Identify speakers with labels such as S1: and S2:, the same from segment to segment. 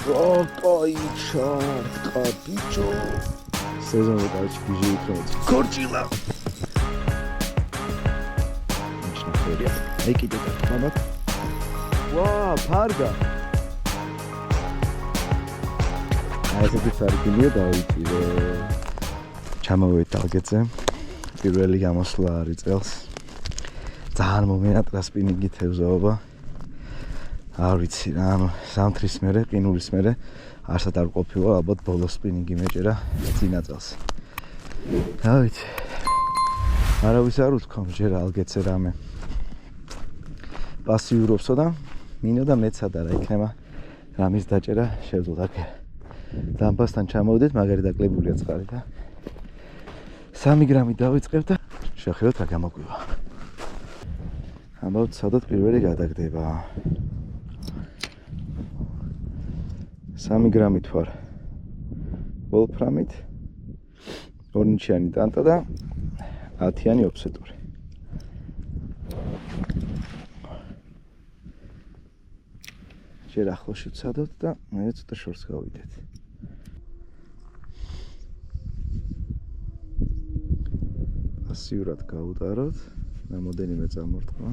S1: Ой, черт, капичо. Сезон короче бежит вот. Корчила. Отлично, хория. Эй, иди так, мама. Ва, парга. А это ты фаргилия დავიწირე. ჩამოვედი ალგეზე. პირველი გამოსვლა არის წელს. ძალიან მომენატრა სპინინგით ევზაობა. არ ვიცი რა, ანუ სამთრის მერე, ყინულის მერე არსად არ ყოფილა, ალბათ ბოლო სპინინგი მეჭერა წინა წელს. რა ვიცი. არავის არ უთქვა ჯერ ალგეზე რამე. პასიურობსო და მინო და მეცადა რა იქნება რამის დაჭერა შევძლოთ აქ. დამბასთან ჩამოვდეთ, მაგარი დაკლებულია წყალი და 3 გრამი დავიწყებ და შევხედოთ რა გამოგვივა. ამბავთ სადაც პირველი გადაგდება. 3 გრამით ვარ ვოლფრამით, 2 ნიჩიანი ტანტა და 10-იანი ოფსეტური. ჯერ ახლოში ვცადოთ და მე ცოტა შორს გავიდეთ. პასიურად გავუტაროთ, რამოდენიმე წამორთქვა.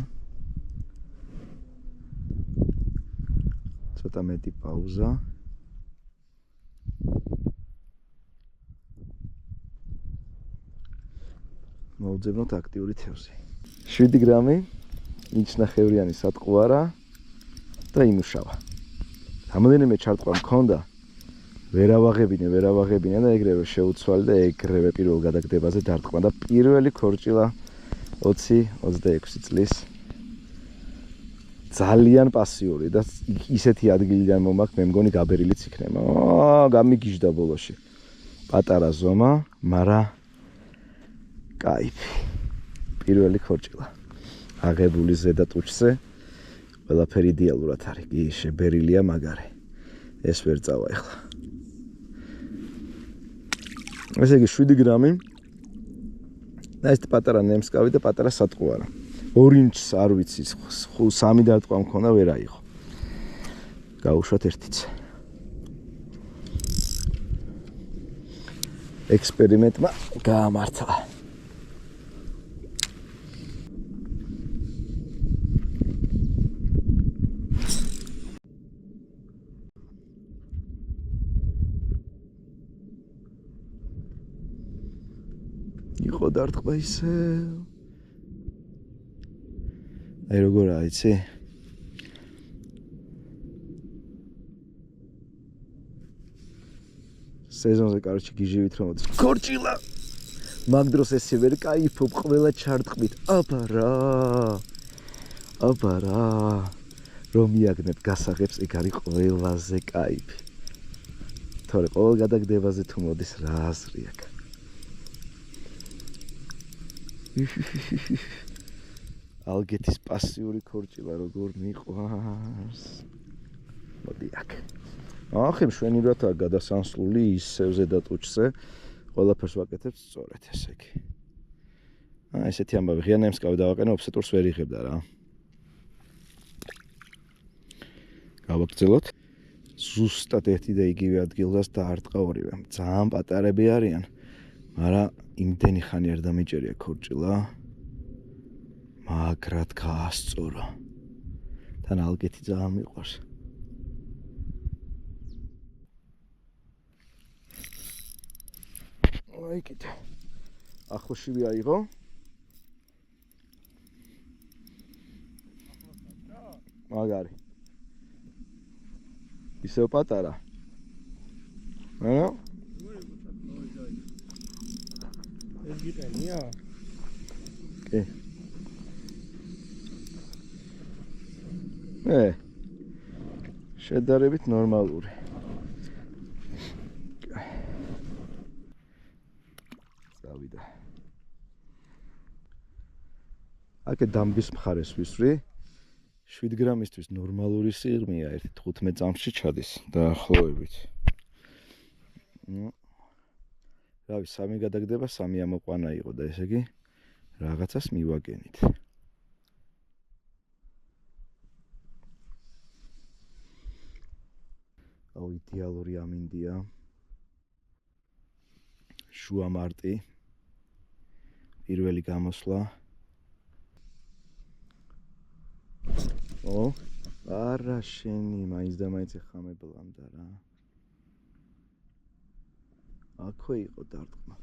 S1: ცოტა მეტი პაუზა. მოვძებნოთ აქტიური თევზი. 7 გრამი ნიჩნახევრიანი სატყუარა და იმუშავა. რამოდენიმე ჩარტყვა მქონდა, ვერავაღებინე და ეგრევე შეუცვალე და ეგრევე პირველ გადაგდებაზე დარტყმა და პირველი ქორჭილა 20-26 წლის. ძალიან პასიური და ისეთი ადგილიდან მომაქვს, მე მგონი გაბერილიც იქნება. გამიგიჟდა ბოლოში. პატარა ზომა, მარა кайფი. პირველი ქორჭილა. აღებული ზედა ტუჩზე. ყველაფერი იდეალურად არის. კი, შებერილია მაგარი. ეს ვერ წავა ახლა. ესე იგი 7 გრამი. და ეს პატარა ნემსკავი და პატარა სატყუარა. ორინჩს არ ვიცი, 3 დარტყმა მქონდა ვერ აიღო. გავუშვათ ერთიც. ექსპერიმენტმა გაამართლა. იყო დარტყმა ისე. აი როგორაა, იცი? სეზონზე კარჩი გიჟივით რომ მოდის. ქორჭილა. მაგ დროს ესე ვერ кайფობ ყველა ჩარტყმით. აბარა. რომ მიაგნებ გასაღებს, ეგ არის ყველაზე кайფი. თორე ყოველ გადაგდებაზე თუ მოდის რა აზრი აქვს. ალგეთის პასიური ქორჭილა როგორ მიყვარს. მოდი აქ. ახ მშვენივრადაა გადასანსული ისევ ზედა ტუჩზე. ყველაფერს ვაკეთებ სწორედ ესე იგი. ესეთი ამბავი ღია ნემსკავი დავაყენე, ოფსეტურს ვერ იღებდა რა. გავაგრძელოთ. ზუსტად ერთი და იგივე ადგილას დაარტყა ორივე. ძალიან პატარები არიან, მაგრამ იმდენი ხანი არ დამიჭერია ქორჭილა. მაგრად გაასწორა. თან ალგეთი ძალიან მიყვარს. აი კიდე. ახლოშივე აიღო. მაგარი. ისევ პატარა.
S2: ეს გიტენია?
S1: კი. შედარებით ნორმალური. წავიდა. აქ დამბის მხარეს ვისვრი. 7 გრამისთვის ნორმალური სიღრმეა, 15 წამში ჩადის დაახლოებით. რავი, 3 გადაგდება, 3 ამოყვანა იყო და ესე იგი რაღაცას მივაგენით. აუ იდეალური ამინდია. შუა მარტი. პირველი გამოსვლა. არა შენი, მაინც და მაინც ეხამებლანდა რა. აქვე იყო დარტყმა.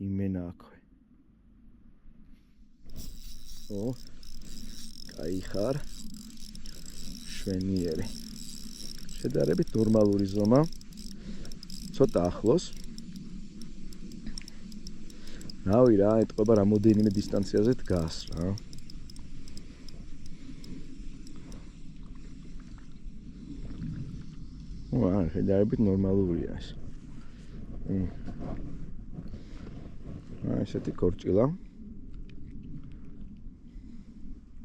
S1: იმენა აქვე. კაი ხარ. შვენიერი. შედარებით ნორმალური ზომა. ცოტა ახლოს. რავი რა, ეტყობა რამოდენიმე დისტანციაზე დგას რა. შედარებით ნორმალურია ეს. ესეთი კორჭილა.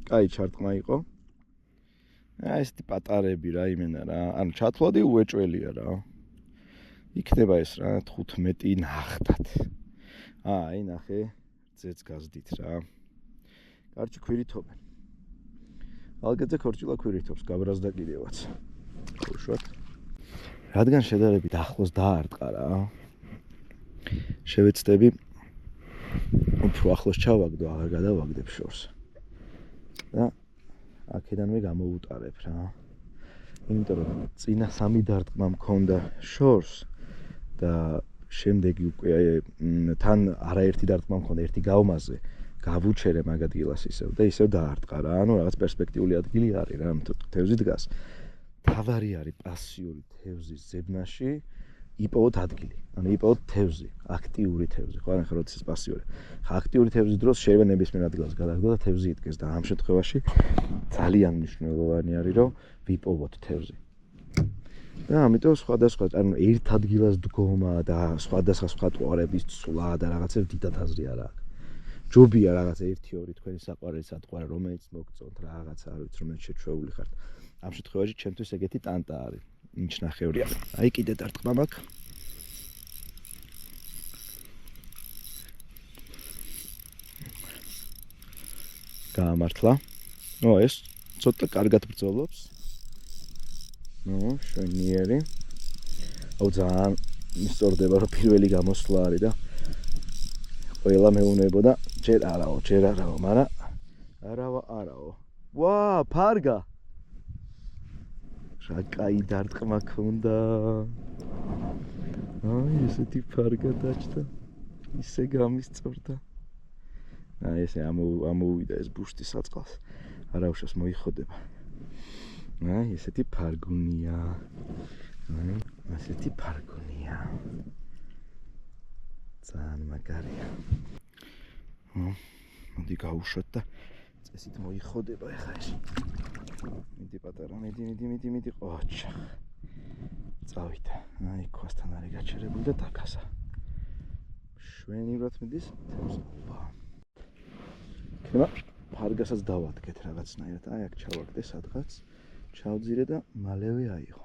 S1: კაი ჩარტყმა იყო. ესეთი პატარები რა იმენა რა. ანუ ჩათვლადი უეჭველია რა. იქნება ეს რა 15 ნახტად. აი ნახე, ძეც გაზდით რა. კარჩი ქვირითობენ. ალგეძე კორჭილა ქვირითობს, გაბრაზდა კიდევაც. უშუალოდ. რადგან შედარებით ახლოს დაარტყა რა. შევეცდები უფრო ახლოს ჩავაგდო, აღარ გადავაგდებ შორს. და აქედანვე გამოუტარებ რა. იმიტომ რომ წინა 3 დარტყმა მქონდა შორს და შემდეგი უკვე თან არაერთი დარტყმა მქონდა ერთი გავმაზე. გავუჩერე მაგ ადგილას ისევ და ისევ დაარტყა რა. ანუ რაღაც პერსპექტიული ადგილი არის რა, თევზი დგას. თავარი არის პასიური თევზის ზებნაში იპოვოთ ადგილი. ანუ იპოვოთ თევზი, აქტიური თევზი, ხო? ახლა როდესაც პასიური. აქტიური თევზის დროს შეიძლება ნებისმიერ ადგილას გადაგდო და თევზი იდგეს და ამ შემთხვევაში ძალიან მნიშვნელოვანი არის რომ ვიპოვოთ თევზი. და ამიტომ სხვადასხვა, ანუ ერთ ადგილას დგომა და სხვადასხვა სხვაყურების ცვლა და რაღაცა დიდად აზრი არ აქვს. ჯობია რაღაცა 1-2 თქვენი საყვარელი სათყვარე რომელიც მოგწონთ რაღაცა არ ვიცი რომელიც შეჩვეული ხართ. ამ შემთხვევაში ჩემთვის ეგეთი ტანტა არის. ნიშნახევრია. აი კიდე დარტყმა მაქვს. გაამართლა. ეს ცოტა კარგად ბრძოლობს. შვენიერი. აუ ძალიან მისწორდება რომ პირველი გამოსვლა არის და ყველა მეუნებოდა ჯერ არაო, მაგრამ არაო. ვა, ფარგა. რა კაი დარტყმა ქონდა. აი ესეთი ფარგა დაჭდა. ისე გამისწორდა. აი ესე ამოვიდა ეს ბუშტი საწყალს. არაუშავს მოიხოდება. აი ესეთი ფარგუნია. აი ესეთი ფარგუნია. ძალიან მაგარია. მოდი გავუშვათ და წესით მოიხოდება ეხა ეს. მიდი პატარა, მიდი, ყოჩა. წავიდა. აი ქვასთან არის გაჩერებული და დაგასა. შვენივრად მიდის თევზობა. ხება ფარგასაც დავადგეთ რაღაცნაირად. აი აქ ჩავაგდე სადღაც. ჩავძირე და მალევე აიღო.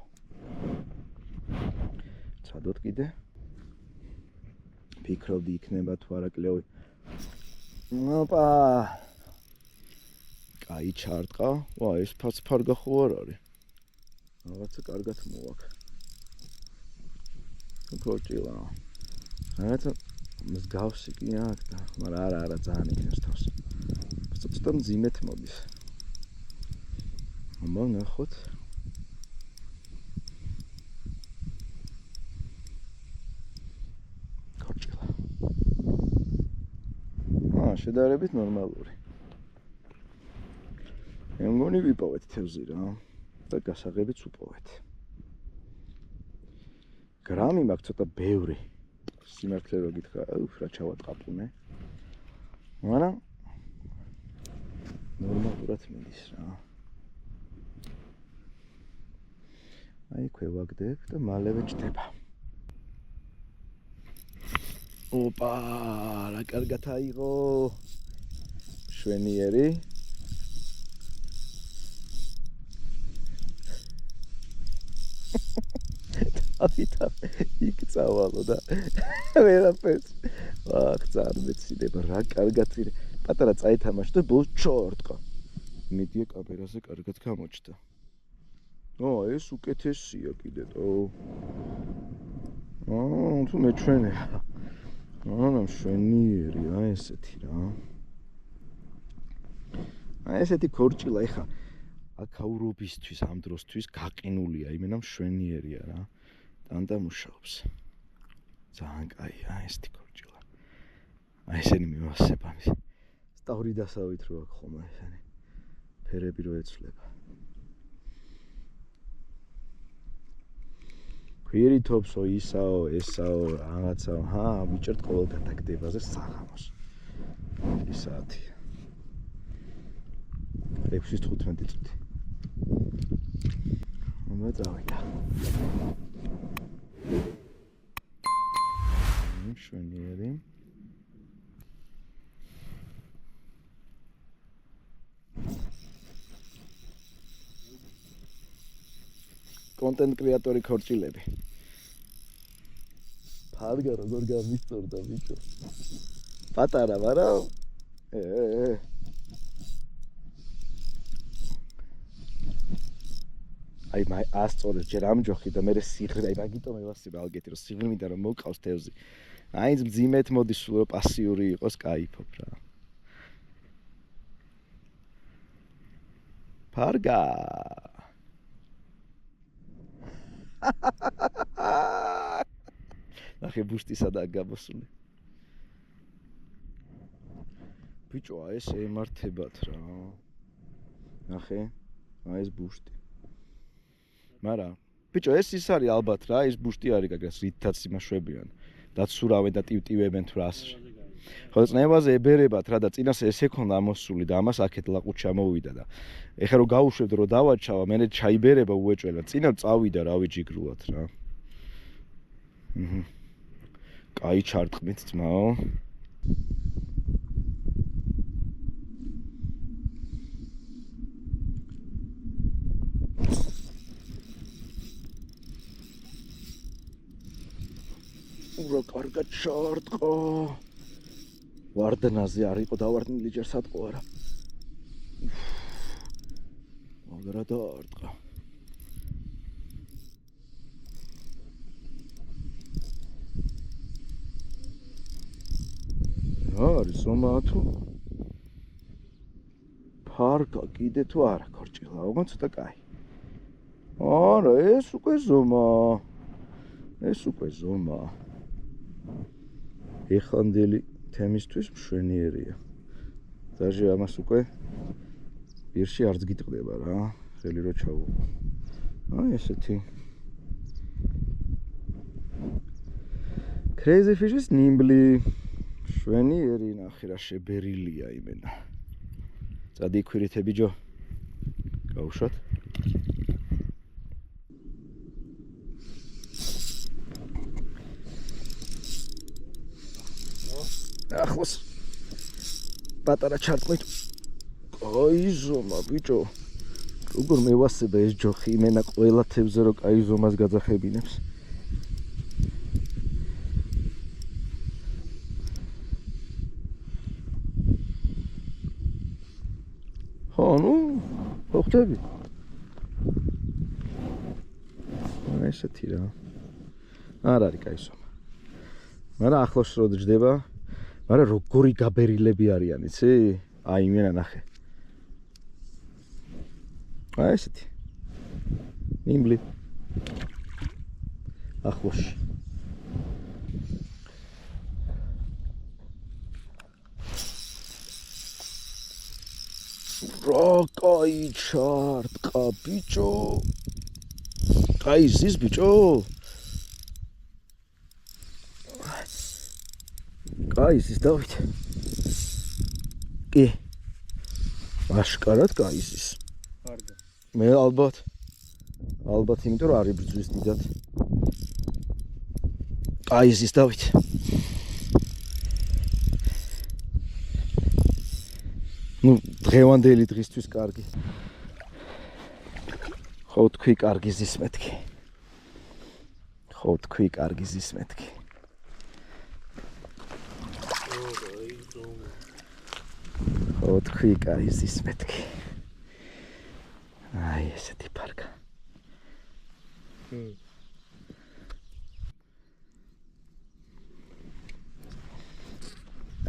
S1: ცადოთ კიდე. ფიქრობდი იქნება თუ არა კლევი. ოპა. კაი ჩარტყა. ვა, ეს ფარგა ხო არ არის. რაღაცა კარგად მოვაქ. კორჭილა. რაღაცა მსგავსი კი აქვს და, მაგრამ არა ძალიან იქნებს თავს. ცოტა მძიმედ მოდის. ნახოთ. კორჭილა. შედარებით ნორმალური. მე მგონი ვიპოვეთ თევზი რა და გასაღებიც უპოვეთ. გრამი მაქვს ცოტა ბევრი. სიმართლე რო გითხრა, რა ჩავატყაპუნე. მაგრამ ნორმალურად მიდის რა. აი ქვევაგდებ და მალევე ჭდება. ოპა, რა კარგად აიღო. შვენიერი. ავიდა იქ წავალო და ვერაფერს. ვახ, ძალიან მეცინება, რა კარგად ვირე. პატარა წაითამაშე და ბოლოს ჩორტყა. მედია კამერაზე კარგად გამოჩნდა. ეს უკეთესია კიდე თო. თუ მეჩვენე. მშვენიერია ესეთი რა. ესეთი ქორჭილა ეხა აქაურობისთვის ამ დროსთვის გაყინულია, იმენა მშვენიერია რა. დანდამუშავებს. ძალიან კაია ესეთი ქორჭილა. ესენი მივასებ ამის. სტავრი დასავით რო აქ ხომ ესენი. ფერები რო ეცვლება. ქვირითობსო ისაო, ესაო, რაღაცაო, ვიჭერთ ყოველ გადაგდებაზე საღამოს. ისაათია. 6:15 წუთი. მომწავიდა. მშვენიერი. კონტენტ კრეატორი ქორჭილები. ფარგა როგორ გამისწორდა ბიჭო. პატარა ვარა? აი მაი ასწორე ჯერ ამჯოხი და მე სიღრმე, აი მაგიტომ ევასება ალგეთი რომ სიღრმიდან რომ მოვყავს თევზი. აიც მძიმედ მოდის სულ რომ პასიური იყოს, кайფობ რა. ფარგა. ნახე ბუშტი სადაა გამოსული. ბიჭო, ეს ემართებათ რა. ნახე, ეს ბუშტი. მაგრამ ბიჭო, ეს ის არის ალბათ რა, ეს ბუშტი არის გაგას რითაც იმაშვებიან. დაცურავენ და ტივტივებენ თუ რას. ხო, წნევაზე ებერებათ რა და წინას ესე ქონდა ამოსული და ამას აქეთ ლაყუჩ ჩამოვიდა და ეხლა რომ გავუშვებთ რომ დავაჩავა, მე ჩაიბერება უეჭველა. წინა წავიდა რავი ჯიგრულად რა. კაი ჩარტყმით ძმაო. რა კარგად ჩარტყო. ვარდნაზე არ იყო დავარდნილი ჯერ სატყო არა. მაგრამ დაარტყა. არის ზომა თუ ფარგა კიდე თუ არა ქორჭილა, ოღონდ ცოტა კაი. არა, ეს უკვე ზომა. ეს უკვე ზომა. ეხანდელი თემისთვის მშვენიერია. დაჟე ამას უკვე პირში არც გიტყდება რა, ხელი რო ჩავუყო. აი ესეთი. Crazy Fish-ის ნიმბლი მშვენიერი ნახე რა შებერილია იმენა. წადი ქვირითები ჯო. გავუშვათ. ახლოს პატარა ჩარტყმით. კაი ზომა ბიჭო. როგორ მევასება ეს ჯოხი იმენა ყველა თევზე რო კაი ზომას გაძახებინებს. ხო, ნუ ხოხტები. ესეთი რა. არ არის კაი ზომა. მაგრამ ახლოს რო ჯდება მაგრამ როგორი გაბერილები არიან, იცი? აი იმენა ნახე. აი ესეთი. ნიმბლი. ახლოში. რა კაი ჩარტყა ბიჭო. კაი ზის ბიჭო. კაი ზის დავით. კი. აშკარად კაი ზის.
S2: ფარგა.
S1: მე ალბათ იმიტომ რომ არის ბრძვის დიდად. კაი ზის დავით. ნუ დღევანდელი დღისთვის კარგი. ხო თქვი კარგი ზის მეთქი. ხო თქვი კარგი ზის მეთქი. ხო თქვი კაი ზის მეთქი. აი ესეთი ფარგა.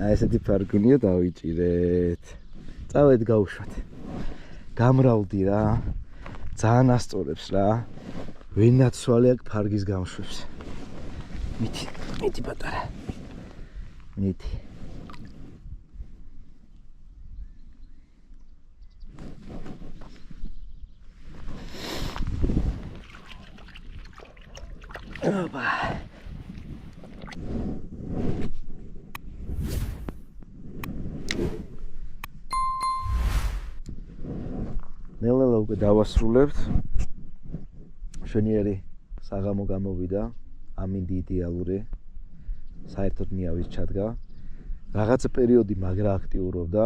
S1: აი ესეთი ფარგუნია დავიჭირეთ. წავედ გავუშვათ. გამრავლდი რა. ძალიან ასწორებს რა. ვენაცვალე აქ ფარგის გამშვებს. მიდი პატარა. მიდი. ოპა. ნელ-ნელა უკვე დავასრულებთ. შვენიერი საღამო გამოვიდა. ამინდი იდეალური. საერთოდ ნიავის ჩადგა. რაღაცა პერიოდი მაგრა აქტიურობდა.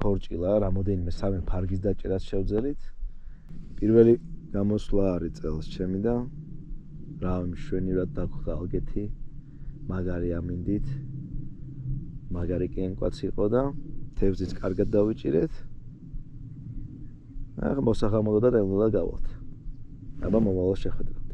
S1: ქორჭილა, რამოდენიმე სამი ფარგის დაჭერას შევძელით. პირველი გამოსვლა არის წელს ჩემი და რა მშვენივრად დაგხვდა ალგეთი. მაგარი ამინდით. მაგარი კენკვაც იყო და თევზიც კარგად დავიჭირეთ. ახლა მოსახამოდა და ნელ-ნელა გავალთ. აბა მომავალ შეხვედრა.